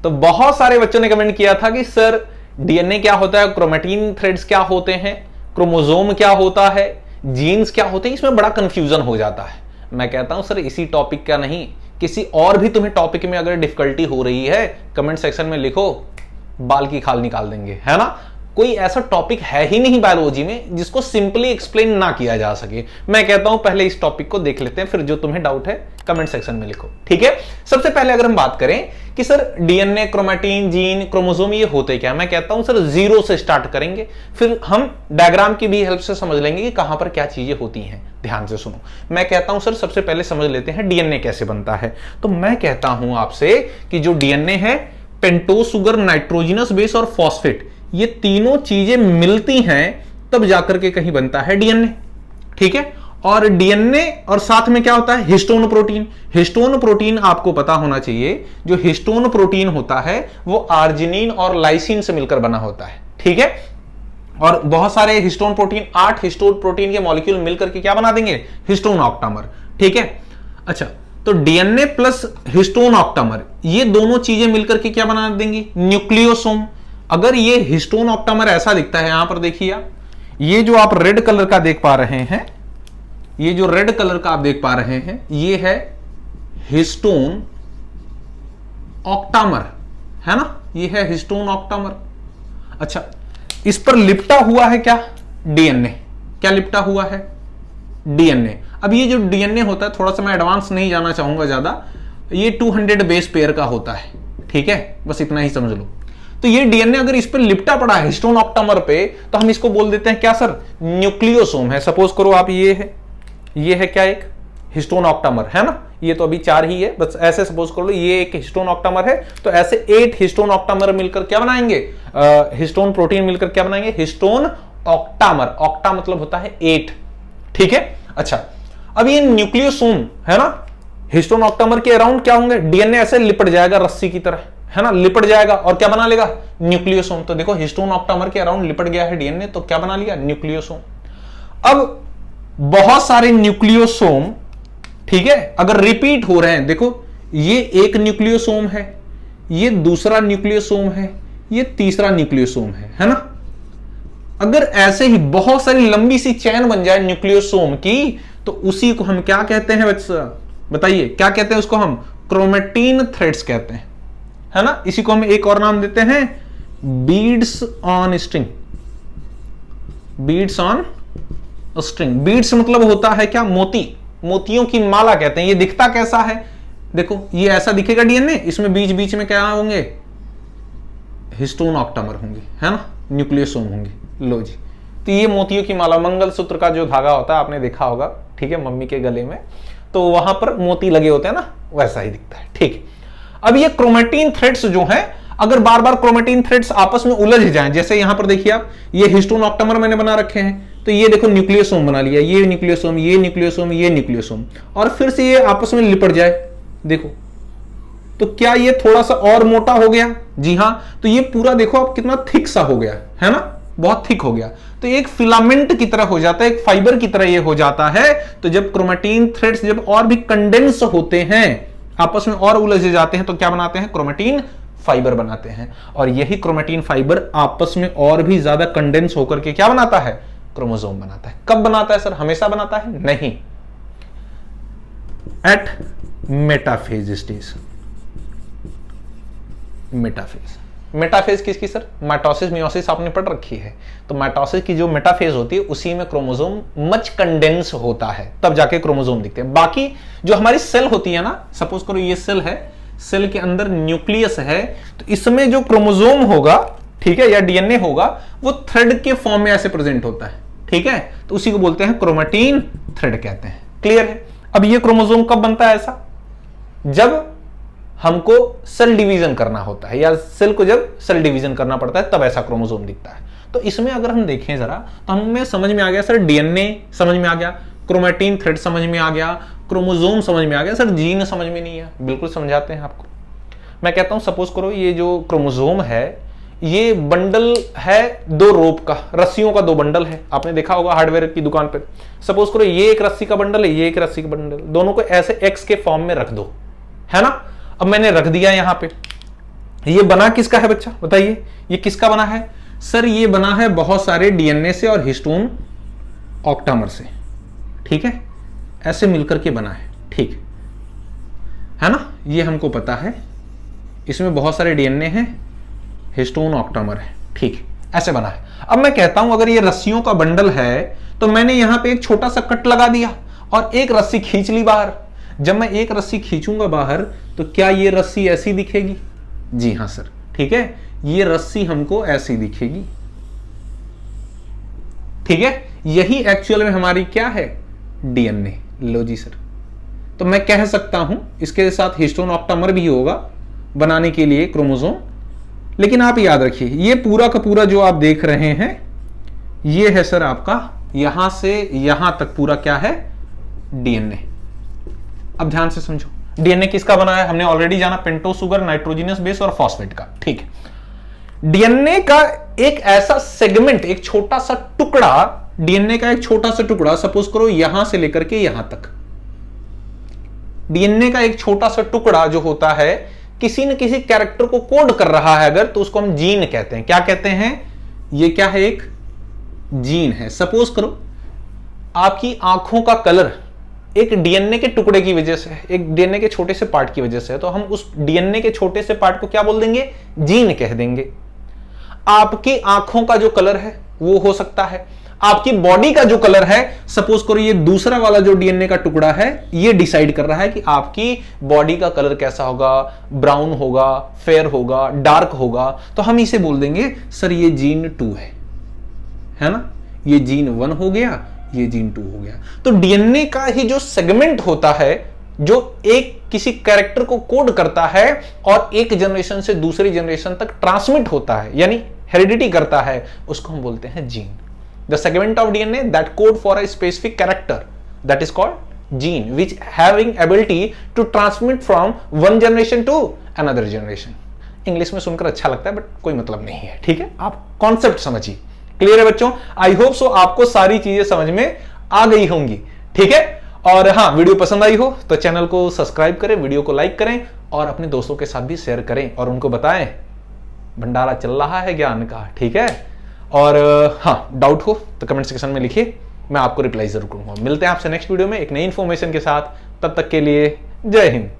तो बहुत सारे बच्चों ने कमेंट किया था कि सर डीएनए क्या होता है, क्रोमैटिन थ्रेड्स क्या होते हैं, क्रोमोसोम क्या होता है, जीन्स क्या होते हैं, इसमें बड़ा कंफ्यूजन हो जाता है। मैं कहता हूं सर इसी टॉपिक का नहीं, किसी और भी तुम्हें टॉपिक में अगर डिफिकल्टी हो रही है कमेंट सेक्शन में लिखो, बाल की खाल निकाल देंगे, है ना। कोई ऐसा टॉपिक है ही नहीं बायोलॉजी में जिसको सिंपली एक्सप्लेन ना किया जा सके। मैं कहता हूं पहले इस टॉपिक को देख लेते हैं, फिर जो तुम्हें डाउट है कमेंट सेक्शन में लिखो, ठीक है। सबसे पहले अगर हम बात करें कि sir DNA, chromatin, gene, chromosome ये होते क्या, मैं कहता हूं सर जीरो से स्टार्ट करेंगे, फिर हम डायग्राम की भी हेल्प से समझ लेंगे कि कहां पर क्या चीजें होती हैं। ध्यान से सुनो, मैं कहता हूं सर सबसे पहले समझ लेते हैं डीएनए कैसे बनता है। तो मैं कहता हूं आपसे कि जो डीएनए है, पेंटोज शुगर, नाइट्रोजनस बेस और फॉस्फेट, ये तीनों चीजें मिलती हैं तब जाकर के कहीं बनता है डीएनए, ठीक है। और डीएनए और साथ में क्या होता है, हिस्टोन प्रोटीन। हिस्टोन प्रोटीन आपको पता होना चाहिए, जो हिस्टोन प्रोटीन होता है वो आर्जिनिन और लाइसिन से मिलकर बना होता है, ठीक है। और बहुत सारे हिस्टोन प्रोटीन, 8 हिस्टोन प्रोटीन के मॉलिक्यूल मिलकर के क्या बना देंगे, हिस्टोन ऑक्टामर, ठीक है। अच्छा, तो डीएनए प्लस हिस्टोन ऑक्टामर ये दोनों चीजें मिलकर के क्या बना देंगी, न्यूक्लियोसोम। अगर ये हिस्टोन ऑक्टामर ऐसा दिखता है, यहां पर देखिए आप, ये जो आप रेड कलर का देख पा रहे हैं, ये जो रेड कलर का आप देख पा रहे हैं, ये है हिस्टोन ऑक्टामर, है ना, ये है हिस्टोन ऑक्टामर। अच्छा, इस पर लिपटा हुआ है क्या, डीएनए। क्या लिपटा हुआ है, डीएनए। अब ये जो डीएनए होता है, थोड़ा सा मैं एडवांस नहीं जाना चाहूंगा ज्यादा, ये 200 बेस पेयर का होता है, ठीक है, बस इतना ही समझ लो। तो ये डीएनए अगर इस पर लिपटा पड़ा है हिस्टोन ऑक्टामर पे, तो हम इसको बोल देते हैं क्या सर, न्यूक्लियोसोम है। सपोज करो आप ये है क्या, एक हिस्टोन ऑक्टामर, है ना, ये तो अभी 4 ही है, बस ऐसे सपोज कर लो ये एक हिस्टोन ऑक्टामर है, तो ऐसे 8 हिस्टोन ऑक्टामर मिलकर क्या बनाएंगे, हिस्टोन प्रोटीन मिलकर क्या बनाएंगे, हिस्टोन ऑक्टामर। ऑक्टा मतलब होता है 8, ठीक है। अच्छा, अब ये न्यूक्लियोसोम है ना, हिस्टोन ऑक्टामर के अराउंड क्या होंगे, डीएनए ऐसे लिपट जाएगा रस्सी की तरह, है ना, लिपट जाएगा और क्या बना लेगा, न्यूक्लियोसोम। तो देखो हिस्टोन ऑक्टामर के अराउंड लिपट गया है डीएनए, तो क्या बना लिया, न्यूक्लियोसोम। अब बहुत सारे न्यूक्लियोसोम, ठीक है, अगर रिपीट हो रहे हैं, देखो ये एक न्यूक्लियोसोम है, ये दूसरा न्यूक्लियोसोम है, ये तीसरा न्यूक्लियोसोम है ना। अगर ऐसे ही बहुत सारी लंबी सी चैन बन जाए न्यूक्लियोसोम की, तो उसी को हम क्या कहते हैं बच्चा, बताइए क्या कहते हैं उसको, हम क्रोमैटिन थ्रेड्स कहते हैं, है ना। इसी को हम एक और नाम देते हैं beads on string. Beads on string, beads मतलब होता है क्या, मोती, मोतियों की माला कहते हैं। ये दिखता कैसा है, देखो ये ऐसा दिखेगा डीएनए, इसमें बीच बीच में क्या होंगे, हिस्टोन ऑक्टामर होंगे, है ना, न्यूक्लियोसोम होंगे। लो जी, तो ये मोतियों की माला, मंगलसूत्र का जो धागा होता है आपने देखा होगा, ठीक है, मम्मी के गले में, तो वहां पर मोती लगे होते हैं ना, वैसा ही दिखता है, ठीक है। अब ये क्रोमैटिन थ्रेड्स जो हैं, अगर बार बार क्रोमैटिन थ्रेड्स आपस में उलझ जाएं, जैसे यहां पर देखिए आप, ये हिस्टोन ऑक्टामर मैंने बना रखे हैं, तो ये देखो न्यूक्लियोसोम बना लिया, ये न्यूक्लियोसोम, ये न्यूक्लियोसोम, ये न्यूक्लियोसोम, और फिर से ये आपस में लिपट जाए, देखो, तो क्या ये थोड़ा सा और मोटा हो गया, जी हां, तो ये पूरा देखो आप कितना थिक सा हो गया, है ना, बहुत थिक हो गया, तो एक फिलामेंट की तरह हो जाता है, एक फाइबर की तरह ये हो जाता है। तो जब क्रोमैटिन थ्रेड्स जब और भी कंडेंस होते हैं, आपस में और उलझ जाते हैं, तो क्या बनाते हैं, क्रोमैटिन फाइबर बनाते हैं। और यही क्रोमैटिन फाइबर आपस में और भी ज्यादा कंडेंस होकर के क्या बनाता है, क्रोमोसोम बनाता है। कब बनाता है सर, हमेशा बनाता है नहीं, at metaphase stage. Metaphase, metaphase किसकी सर, माइटोसिस मियोसिस आपने पढ़ रखी है, तो माइटोसिस की जो मेटाफेज होती है उसी में क्रोमोसोम मच कंडेंस होता है, तब जाके क्रोमोसोम दिखते हैं। बाकी जो हमारी सेल होती है ना, सपोज करो ये सेल है, सेल के अंदर न्यूक्लियस है, तो इसमें जो क्रोमोसोम होगा, ठीक है, या डीएनए होगा, वो थ्रेड के फॉर्म में ऐसे प्रेजेंट होता है, ठीक है, तो उसी को बोलते हैं क्रोमैटिन थ्रेड कहते हैं। क्लियर है। अब ये क्रोमोसोम कब बनता है ऐसा, जब हमको सेल डिवीजन करना होता है, या सेल को जब सेल डिवीजन करना पड़ता है, तब ऐसा क्रोमोसोम दिखता है। तो इसमें अगर हम देखें जरा, तो हमें समझ में आ गया सर, डीएनए समझ में आ गया, क्रोमैटिन थ्रेड समझ में आ गया, क्रोमोसोम समझ में आ गया, सर जीन समझ में नहीं है, बिल्कुल समझाते हैं आपको। मैं कहता हूं सपोज करो ये जो क्रोमोसोम है, ये बंडल है 2 रोप का, रस्सियों का 2 बंडल है, आपने देखा होगा हार्डवेयर की दुकान पे। सपोज करो ये एक रस्सी का बंडल है, ये एक रस्सी का बंडल, दोनों को ऐसे एक्स के फॉर्म में रख दो, है ना। अब मैंने रख दिया यहां पे, ये बना किसका है बच्चा, बताइए ये किसका बना है? सर ये बना है बहुत सारे डीएनए से और हिस्टोन ऑक्टामर से, ठीक है, ऐसे मिलकर के बना है, ठीक है ना, ये हमको पता है। इसमें बहुत सारे डीएनए हैं, हिस्टोन ऑक्टामर है, ठीक, ऐसे बना है। अब मैं कहता हूं अगर ये रस्सियों का बंडल है तो मैंने यहां पे एक छोटा सा कट लगा दिया और एक रस्सी खींच ली बाहर। जब मैं एक रस्सी खींचूंगा बाहर तो क्या ये रस्सी ऐसी दिखेगी? जी हां सर, ठीक है, ये रस्सी हमको ऐसी दिखेगी, ठीक है। यही एक्चुअल में हमारी क्या है? डीएनए। लो जी सर, तो मैं कह सकता हूं इसके साथ हिस्टोन ऑक्टामर भी होगा बनाने के लिए क्रोमोसोम। लेकिन आप याद रखिए ये पूरा का पूरा जो आप देख रहे हैं ये है सर आपका यहां से यहां तक पूरा क्या है? डीएनए। अब ध्यान से समझो, डीएनए किसका बना है? हमने ऑलरेडी जाना, पेंटोस शुगर, नाइट्रोजनस बेस और फॉस्फेट का, ठीक है। डीएनए का एक ऐसा सेगमेंट, एक छोटा सा टुकड़ा, डीएनए का एक छोटा सा टुकड़ा, सपोज करो यहां से लेकर के यहां तक, डीएनए का एक छोटा सा टुकड़ा जो होता है किसी न किसी कैरेक्टर को कोड कर रहा है अगर, तो उसको हम जीन कहते हैं। क्या कहते हैं? ये क्या है? एक जीन है। सपोज करो आपकी आंखों का कलर एक डीएनए के टुकड़े की वजह से, एक डीएनए के छोटे से पार्ट की वजह से है, तो हम उस डीएनए के छोटे से पार्ट को क्या बोल देंगे? जीन कह देंगे। आपकी आंखों का जो कलर है वो हो सकता है, आपकी बॉडी का जो कलर है, सपोज करो ये दूसरा वाला जो डीएनए का टुकड़ा है ये डिसाइड कर रहा है कि आपकी बॉडी का कलर कैसा होगा, ब्राउन होगा, फेयर होगा, डार्क होगा, तो हम इसे बोल देंगे सर ये जीन 2 है ना, ये जीन 1 हो गया, ये जीन 2 हो गया। तो डीएनए का ही जो सेगमेंट होता है जो एक किसी कैरेक्टर को कोड करता है और एक जनरेशन से दूसरी जनरेशन तक ट्रांसमिट होता है, यानी हेरिडिटी करता है, उसको हम बोलते हैं gene. The segment of DNA that code for a specific character, that is called gene, which having ability to transmit from one generation to another generation. English में सुनकर अच्छा लगता है बट कोई मतलब नहीं है, ठीक है। आप कॉन्सेप्ट समझिए। क्लियर है बच्चों? आई होप सो आपको सारी चीजें समझ में आ गई होंगी, ठीक है। और हाँ, वीडियो पसंद आई हो तो चैनल को सब्सक्राइब करें, वीडियो को लाइक करें और अपने दोस्तों के साथ भी शेयर करें और उनको बताएं भंडारा चल रहा है ज्ञान का, ठीक है। और हाँ, डाउट हो तो कमेंट सेक्शन में लिखिए, मैं आपको रिप्लाई जरूर करूंगा। मिलते हैं आपसे नेक्स्ट वीडियो में एक नई इंफॉर्मेशन के साथ, तब तक के लिए जय हिंद।